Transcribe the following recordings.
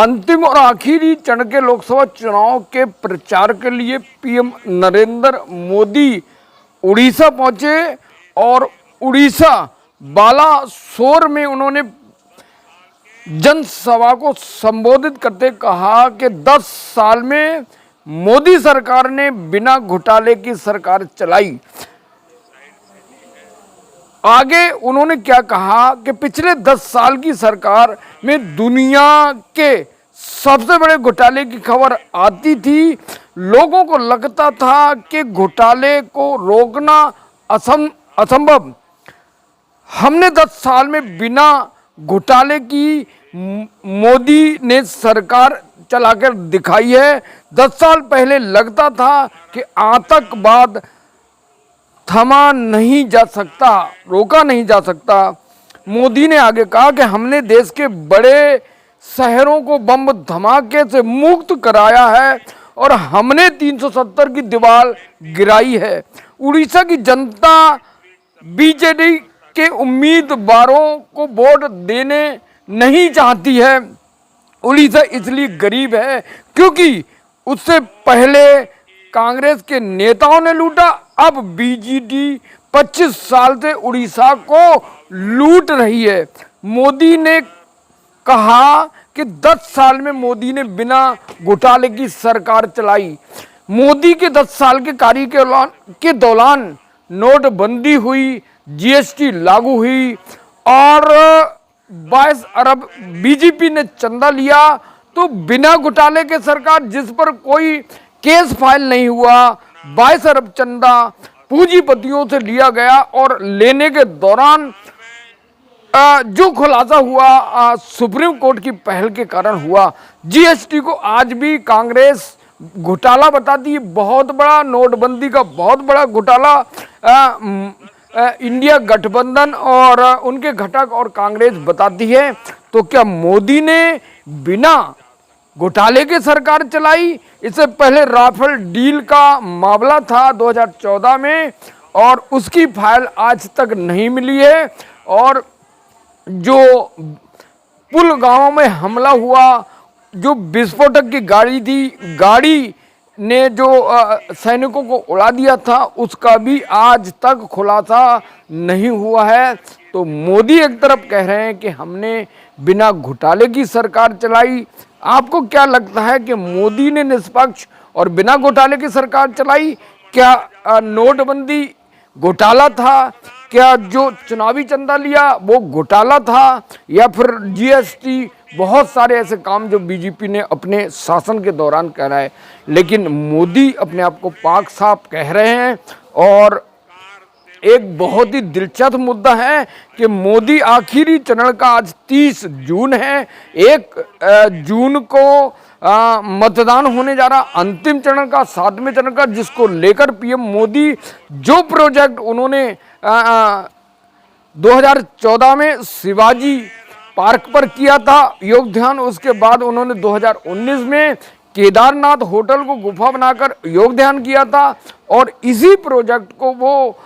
अंतिम और आखिरी चरण के लोकसभा चुनाव के प्रचार के लिए पीएम नरेंद्र मोदी उड़ीसा पहुंचे और उड़ीसा बालासोर में उन्होंने जनसभा को संबोधित करते कहा कि 10 साल में मोदी सरकार ने बिना घोटाले की सरकार चलाई। आगे उन्होंने क्या कहा कि पिछले 10 साल की सरकार में दुनिया के सबसे बड़े घोटाले की खबर आती थी। लोगों को लगता था कि घोटाले को रोकना असंभव। हमने 10 साल में बिना घोटाले की मोदी ने सरकार चलाकर दिखाई है। 10 साल पहले लगता था कि आतंकवाद थमा नहीं जा सकता, रोका नहीं जा सकता। मोदी ने आगे कहा कि हमने देश के बड़े शहरों को बम धमाके से मुक्त कराया है और हमने 370 की दीवार गिराई है। उड़ीसा की जनता बीजेडी के उम्मीदवारों को वोट देने नहीं चाहती है। उड़ीसा इसलिए गरीब है क्योंकि उससे पहले कांग्रेस के नेताओं ने लूटा। अब बीजेडी 25 साल से उड़ीसा को लूट रही है। मोदी ने कहा कि 10 साल में मोदी ने बिना घोटाले की सरकार चलाई। मोदी के 10 साल के कार्य के दौरान नोटबंदी हुई, जीएसटी लागू हुई और 22 अरब बीजेपी ने चंदा लिया। तो बिना घोटाले के सरकार जिस पर कोई केस फाइल नहीं हुआ, 22 अरब चंदा पूंजीपतियों से लिया गया और लेने के दौरान जो खुलासा हुआ सुप्रीम कोर्ट की पहल के कारण हुआ। जीएसटी को आज भी कांग्रेस घोटाला बताती है, बहुत बड़ा नोटबंदी का बहुत बड़ा घोटाला। इंडिया गठबंधन और उनके घटक और कांग्रेस बताती है। तो क्या मोदी ने बिना घोटाले के सरकार चलाई? इससे पहले राफेल डील का मामला था 2014 में और उसकी फाइल आज तक नहीं मिली है। और जो पुलवामा में हमला हुआ, जो विस्फोटक की गाड़ी थी, गाड़ी ने जो सैनिकों को उड़ा दिया था, उसका भी आज तक खुलासा नहीं हुआ है। तो मोदी एक तरफ कह रहे हैं कि हमने बिना घोटाले की सरकार चलाई। आपको क्या लगता है कि मोदी ने निष्पक्ष और बिना घोटाले की सरकार चलाई? क्या नोटबंदी घोटाला था? क्या जो चुनावी चंदा लिया वो घोटाला था? या फिर जीएसटी, बहुत सारे ऐसे काम जो बीजेपी ने अपने शासन के दौरान करा है। लेकिन मोदी अपने आप को पाक साफ कह रहे हैं। और एक बहुत ही दिलचस्प मुद्दा है कि मोदी आखिरी चरण का आज 30 जून है। 1 जून को मतदान होने जा रहा, अंतिम चरण का, 7वें चरण का, जिसको लेकर पीएम मोदी जो प्रोजेक्ट उन्होंने 2014 में शिवाजी पार्क पर किया था योग ध्यान, उसके बाद उन्होंने 2019 में केदारनाथ होटल को गुफा बनाकर योग ध्यान किया था। और इसी प्रोजेक्ट को वो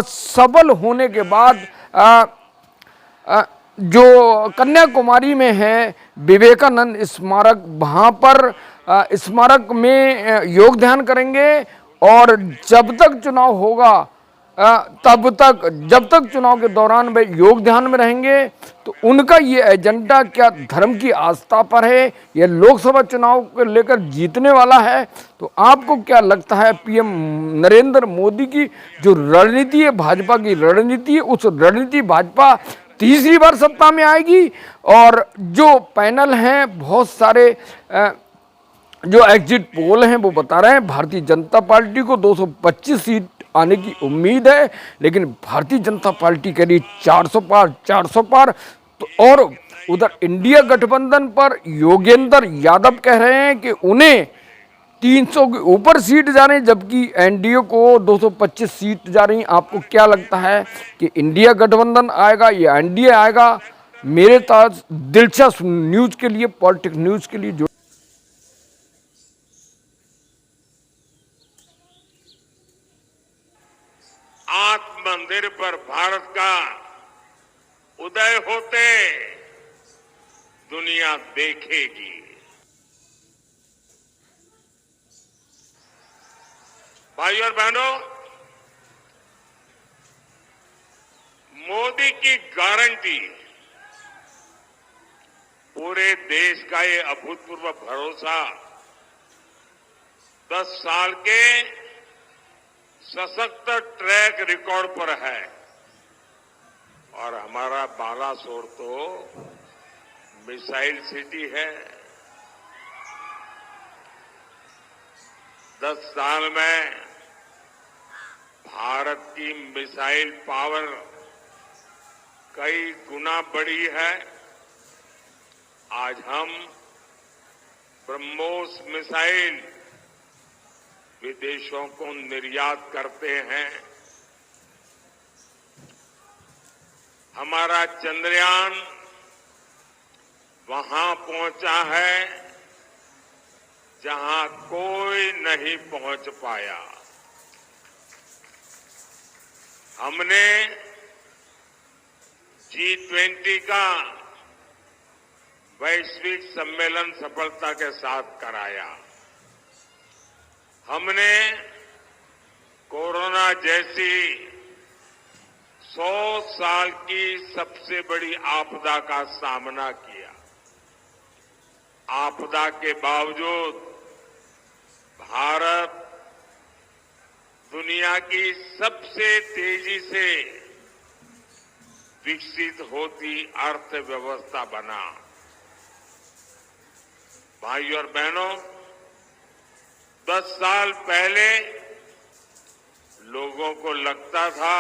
सफल होने के बाद जो कन्याकुमारी में है विवेकानंद स्मारक, वहाँ पर स्मारक में योग ध्यान करेंगे। और जब तक चुनाव होगा तब तक, जब तक चुनाव के दौरान वे योग ध्यान में रहेंगे। तो उनका ये एजेंडा क्या धर्म की आस्था पर है, यह लोकसभा चुनाव को लेकर जीतने वाला है? तो आपको क्या लगता है पीएम नरेंद्र मोदी की जो रणनीति है, भाजपा की रणनीति है, उस रणनीति भाजपा तीसरी बार सत्ता में आएगी? और जो पैनल हैं, बहुत सारे जो एग्जिट पोल हैं वो बता रहे हैं भारतीय जनता पार्टी को 225 सीट आने की उम्मीद है। लेकिन भारतीय जनता पार्टी कह रही 400 पार, 400 पार। तो और उधर इंडिया गठबंधन पर योगेंद्र यादव कह रहे हैं कि उन्हें 300 के ऊपर सीट जा रही, जबकि एनडीए को 225 सीट जा रही। आपको क्या लगता है कि इंडिया गठबंधन आएगा या एनडीए आएगा? मेरे पास दिलचस्प न्यूज के लिए, पॉलिटिक्स न्यूज के लिए जो आत्मनिर्भर भारत का उदय होते दुनिया देखेगी। भाइयों और बहनों, मोदी की गारंटी, पूरे देश का ये अभूतपूर्व भरोसा 10 साल के सशक्त ट्रैक रिकॉर्ड पर है। और हमारा बालासोर तो मिसाइल सिटी है। 10 साल में भारत की मिसाइल पावर कई गुना बढ़ी है। आज हम ब्रह्मोस मिसाइल विदेशों को निर्यात करते हैं। हमारा चंद्रयान वहां पहुंचा है जहां कोई नहीं पहुंच पाया। हमने G20 का वैश्विक सम्मेलन सफलता के साथ कराया। हमने कोरोना जैसी 100 साल की सबसे बड़ी आपदा का सामना किया। आपदा के बावजूद भारत दुनिया की सबसे तेजी से विकसित होती अर्थव्यवस्था बना। भाइयों और बहनों, 10 साल पहले लोगों को लगता था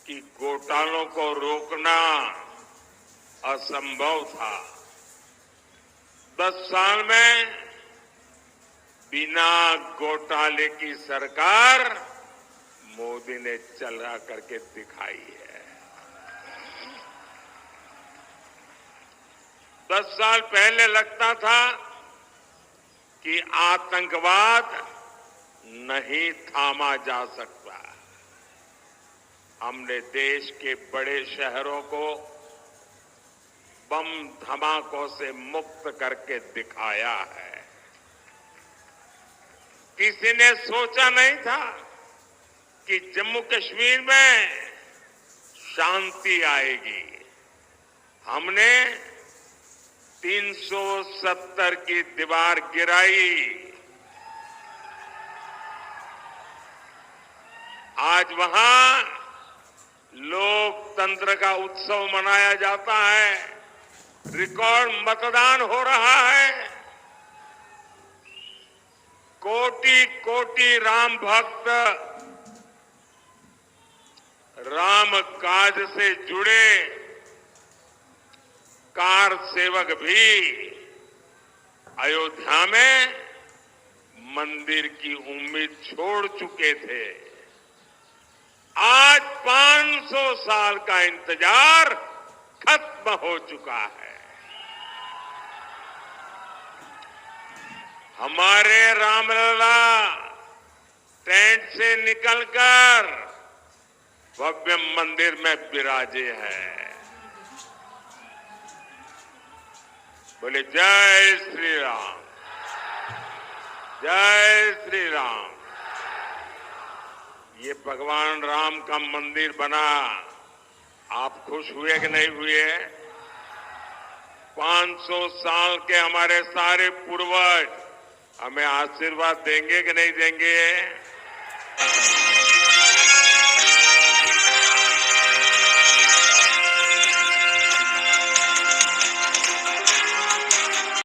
कि घोटालों को रोकना असंभव था। 10 साल में बिना घोटाले की सरकार मोदी ने चला करके दिखाई है। 10 साल पहले लगता था कि आतंकवाद नहीं थामा जा सकता। हमने देश के बड़े शहरों को बम धमाकों से मुक्त करके दिखाया है। किसी ने सोचा नहीं था कि जम्मू कश्मीर में शांति आएगी। हमने 370 की दीवार गिराई। आज वहां लोकतंत्र का उत्सव मनाया जाता है। रिकॉर्ड मतदान हो रहा है। कोटि कोटि राम भक्त राम काज से जुड़े कार सेवक भी अयोध्या में मंदिर की उम्मीद छोड़ चुके थे। आज 500 साल का इंतजार खत्म हो चुका है। हमारे रामलला टेंट से निकलकर भव्य मंदिर में विराजे हैं। बोले जय श्री राम, जय श्री राम। ये भगवान राम का मंदिर बना, आप खुश हुए कि नहीं हुए? 500 साल के हमारे सारे पूर्वज हमें आशीर्वाद देंगे कि नहीं देंगे?